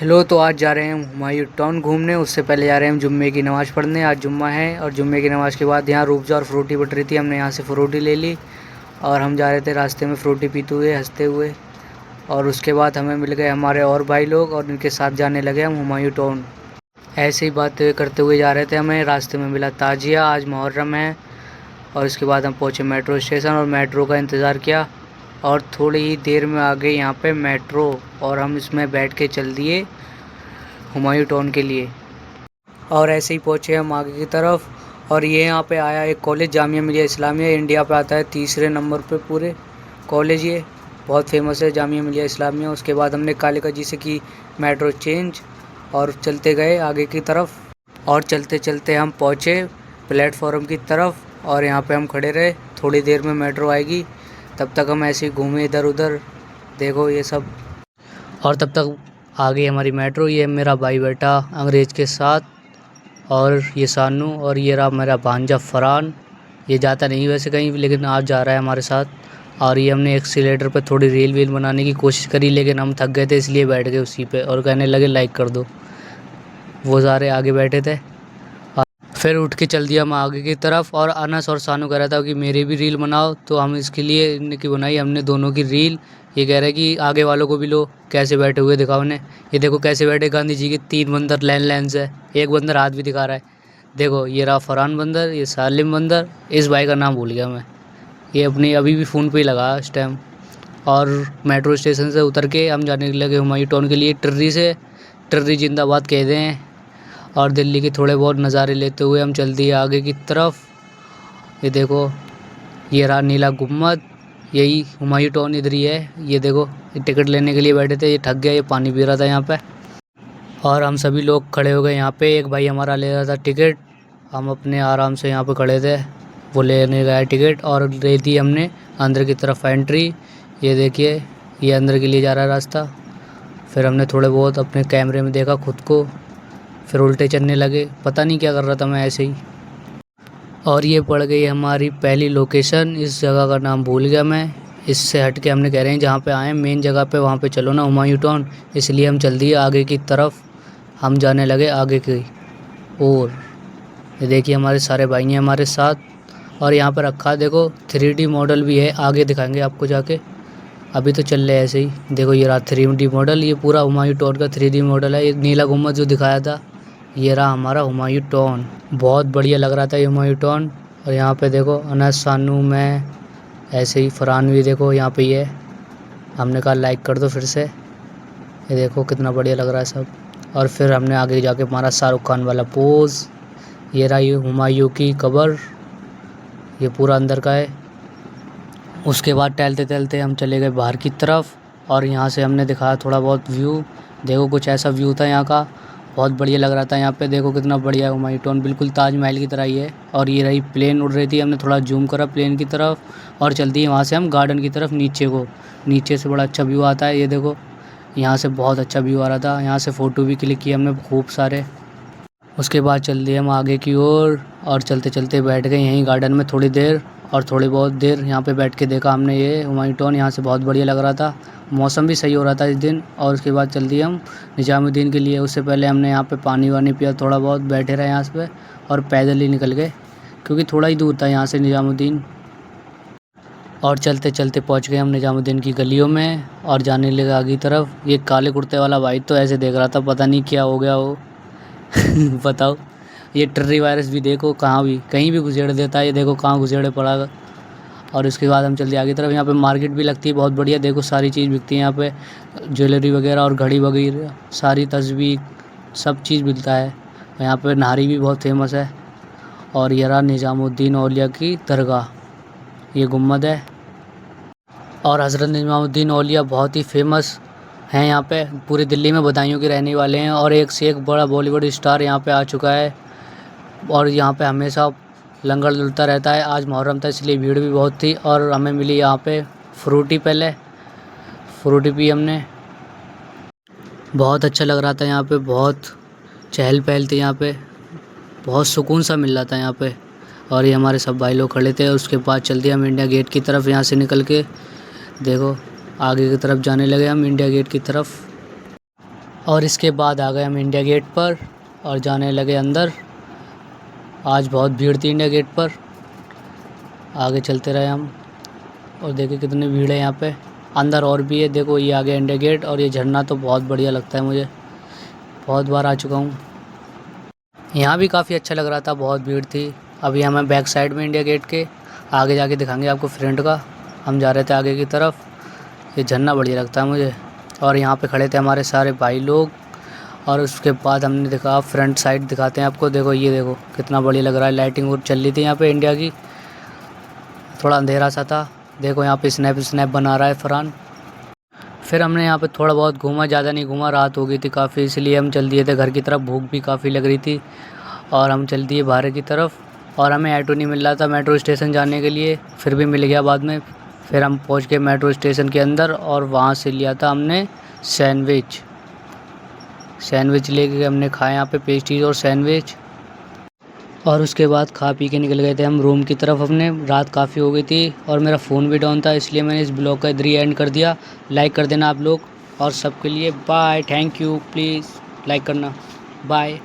Hello. तो आज जा रहे हैं हम हुमायूं टाउन घूमने। उससे पहले जा रहे हैं हम जुम्मे की नमाज़ पढ़ने। आज जुम्मा है और जुम्मे की नमाज़ के बाद यहाँ रूअफ़ज़ा और फ्रूटी बट रही थी। हमने यहाँ से फ्रूटी ले ली और हम जा रहे थे रास्ते में फ्रूटी पीते हुए हंसते हुए। और उसके बाद हमें मिल गए हमारे और भाई लोग और उनके साथ जाने लगे हम हुमायूं टाउन। ऐसे ही बातें करते हुए जा रहे थे। हमें रास्ते में मिला ताजिया, आज मुहर्रम है। और उसके बाद हम पहुँचे मेट्रो स्टेशन और मेट्रो का इंतज़ार किया और थोड़ी ही देर में आ गई यहाँ पे मेट्रो और हम इसमें बैठ के चल दिए हुमायूं टाउन के लिए। और ऐसे ही पहुँचे हम आगे की तरफ और ये यहाँ पे आया एक कॉलेज, जामिया मिलिया इस्लामिया। इंडिया पे आता है तीसरे नंबर पे पूरे कॉलेज, ये बहुत फेमस है जामिया मिलिया इस्लामिया। उसके बाद हमने कालिका जी से की मेट्रो चेंज और चलते गए आगे की तरफ। और चलते चलते हम पहुँचे प्लेटफॉर्म की तरफ और यहाँ पे हम खड़े रहे। थोड़ी देर में मेट्रो आएगी, तब तक हम ऐसे ही घूमे इधर उधर, देखो ये सब। और तब तक आ गई हमारी मेट्रो। ये मेरा भाई बैठा अंग्रेज़ के साथ और ये सानू और ये रहा मेरा भांजा फरहान। ये जाता नहीं वैसे कहीं भी, लेकिन आज जा रहा है हमारे साथ। और ये हमने एक्सीलेटर पे थोड़ी रील वील बनाने की कोशिश करी, लेकिन हम थक गए थे इसलिए बैठ गए उसी पे और कहने लगे लाइक कर दो। वो सारे आगे बैठे थे। फिर उठ के चल दिया हम आगे की तरफ और अनस और सानू कह रहा था कि मेरी भी रील बनाओ, तो हम इसके लिए इनकी बनाई हमने दोनों की रील। ये कह रहे हैं कि आगे वालों को भी लो, कैसे बैठे हुए दिखाओ उन्हें। ये देखो कैसे बैठे गांधी जी के 3 बंदर लाइन से, एक बंदर हाथ भी दिखा रहा है। देखो ये रहा फरहान बंदर, ये सालिम बंदर, इस भाई का नाम भूल गया मैं। ये अपनी अभी भी फ़ोन पे ही लगा इस टाइम। और मेट्रो स्टेशन से उतर के हम जाने लगे हुमायूं टाउन के लिए टर्री से। टर्री जिंदाबाद कह दें। और दिल्ली के थोड़े बहुत नज़ारे लेते हुए हम चल दिए आगे की तरफ। ये देखो ये रहा नीला गुम्बद, यही हुमायूं टाउन इधर ही है। ये देखो ये टिकट लेने के लिए बैठे थे, ये थक गया, ये पानी पी रहा था यहाँ पे। और हम सभी लोग खड़े हो गए यहाँ पे। एक भाई हमारा ले रहा था टिकट, हम अपने आराम से यहाँ पे खड़े थे। वो लेने गया टिकट और ले दी हमने अंदर की तरफ एंट्री। ये देखिए ये अंदर के लिए जा रहा है रास्ता। फिर हमने थोड़े बहुत अपने कैमरे में देखा खुद को, फिर उल्टे चलने लगे, पता नहीं क्या कर रहा था मैं ऐसे ही। और ये पड़ गई हमारी पहली लोकेशन, इस जगह का नाम भूल गया मैं। इससे हट के हमने कह रहे हैं जहाँ पे आए मेन जगह पे वहाँ पे चलो ना हुमायूं टाउन, इसलिए हम चल दिए आगे की तरफ। हम जाने लगे आगे की और ये देखिए हमारे सारे भाई हैं हमारे साथ। और यहाँ पर रखा देखो 3D मॉडल भी है, आगे दिखाएंगे आपको जाके। अभी तो चल रहे ऐसे ही। देखो ये रहा 3D मॉडल, ये पूरा हुमायूं टाउन का 3D मॉडल है। ये नीला गुम्बद जो दिखाया था, ये रहा हमारा हुमायूं टाउन। बहुत बढ़िया लग रहा था ये हुमायूं टाउन। और यहाँ पे देखो अनस, सानू, मैं, ऐसे ही फरहान भी देखो यहाँ पे ही है। हमने कहा लाइक कर दो फिर से। ये देखो कितना बढ़िया लग रहा है सब। और फिर हमने आगे जाके मारा शाहरुख खान वाला पोज़। ये रहा ये हुमायूं की कब्र, ये पूरा अंदर का है। उसके बाद टहलते टहलते हम चले गए बाहर की तरफ और यहाँ से हमने दिखाया थोड़ा बहुत व्यू। देखो कुछ ऐसा व्यू था यहाँ का, बहुत बढ़िया लग रहा था। यहाँ पे देखो कितना बढ़िया है हुमायूं टाउन, बिल्कुल ताजमहल की तरह ही है। और ये रही प्लेन उड़ रही थी, हमने थोड़ा जूम करा प्लेन की तरफ और चल दिए वहाँ से हम गार्डन की तरफ नीचे को। नीचे से बड़ा अच्छा व्यू आता है, ये देखो यहाँ से बहुत अच्छा व्यू आ रहा था। यहाँ से फ़ोटो भी क्लिक किए हमने खूब सारे। उसके बाद चल दिए हम आगे की ओर और चलते चलते बैठ गए यहीं गार्डन में थोड़ी देर। और थोड़ी बहुत देर यहाँ पे बैठ के देखा हमने ये हुमायूं टाउन, यहाँ से बहुत बढ़िया लग रहा था। मौसम भी सही हो रहा था इस दिन। और उसके बाद चल दिए हम निज़ामुद्दीन के लिए। उससे पहले हमने यहाँ पे पानी वानी पिया, थोड़ा बहुत बैठे रहे यहाँ पे और पैदल ही निकल गए क्योंकि थोड़ा ही दूर था यहाँ से निज़ामुद्दीन। और चलते चलते पहुँच गए हम निज़ामुद्दीन की गलियों में और जाने लगे आगे तरफ। ये काले कुर्ते वाला भाई तो ऐसे देख रहा था, पता नहीं क्या हो गया वो। बताओ ये टर्री वायरस भी देखो कहाँ भी कहीं भी घुसेड़ देता है, ये देखो कहाँ घुसेड़े पड़ा। और उसके बाद हम चल दिए आगे तरफ। यहाँ पे मार्केट भी लगती है बहुत बढ़िया, देखो सारी चीज़ बिकती है यहाँ पे, ज्वेलरी वगैरह और घड़ी वगैरह, सारी तस्वीर सब चीज़ मिलता है। यहाँ पे नाहरी भी बहुत फेमस है। और ये रहा निज़ामुद्दीन औलिया की दरगाह, ये गुम्बद है। और हज़रत निज़ामुद्दीन औलिया बहुत ही फेमस हैं यहाँ पे, पूरी दिल्ली में बदायूं के रहने वाले हैं। और एक से एक बड़ा बॉलीवुड स्टार यहाँ पे आ चुका है और यहाँ पे हमेशा लंगर डलता रहता है। आज मुहर्रम था इसलिए भीड़ भी बहुत थी। और हमें मिली यहाँ पे फ्रूटी, पहले फ्रूटी पी हमने, बहुत अच्छा लग रहा था यहाँ पे, बहुत चहल पहल थी यहाँ पे, बहुत सुकून सा मिल रहा था यहाँ पे। और ये हमारे सब भाई लोग खड़े थे। उसके बाद चल दिया हम इंडिया गेट की तरफ। यहाँ से निकल के देखो आगे की तरफ जाने लगे हम इंडिया गेट की तरफ। और इसके बाद आ गए हम इंडिया गेट पर और जाने लगे अंदर। आज बहुत भीड़ थी इंडिया गेट पर। आगे चलते रहे हम और देखिए कितनी भीड़ है यहाँ पे। अंदर और भी है, देखो ये आ गया इंडिया गेट। और ये झरना तो बहुत बढ़िया लगता है मुझे, बहुत बार आ चुका हूँ। यहाँ भी काफ़ी अच्छा लग रहा था, बहुत भीड़ थी। अभी हमें बैक साइड में इंडिया गेट के आगे जाके दिखाएंगे आपको फ्रंट का। हम जा रहे थे आगे की तरफ। ये झरना बढ़िया लगता है मुझे। और यहाँ पे खड़े थे हमारे सारे भाई लोग। और उसके बाद हमने देखा फ्रंट साइड दिखाते हैं आपको। देखो ये देखो कितना बढ़िया लग रहा है। लाइटिंग और चल रही थी यहाँ पे इंडिया की। थोड़ा अंधेरा सा था। देखो यहाँ पे स्नैप बना रहा है फरहान। फिर हमने यहाँ पे थोड़ा बहुत घूमा, ज़्यादा नहीं घूमा, रात हो गई थी काफ़ी, इसलिए हम चल दिए थे घर की तरफ। भूख भी काफ़ी लग रही थी और हम चल दिए बाहर की तरफ। और हमें ऑटो नहीं मिल रहा था मेट्रो स्टेशन जाने के लिए, फिर भी मिल गया बाद में। फिर हम पहुँच गए मेट्रो स्टेशन के अंदर और वहाँ से लिया था हमने सैंडविच लेके हमने खाए यहाँ पे, पेस्ट्रीज और सैंडविच। और उसके बाद खा पी के निकल गए थे हम रूम की तरफ अपने। रात काफ़ी हो गई थी और मेरा फ़ोन भी डाउन था, इसलिए मैंने इस ब्लॉग का इधर ही एंड कर दिया। लाइक कर देना आप लोग और सबके लिए bye. Thank you, please like करना। बाय।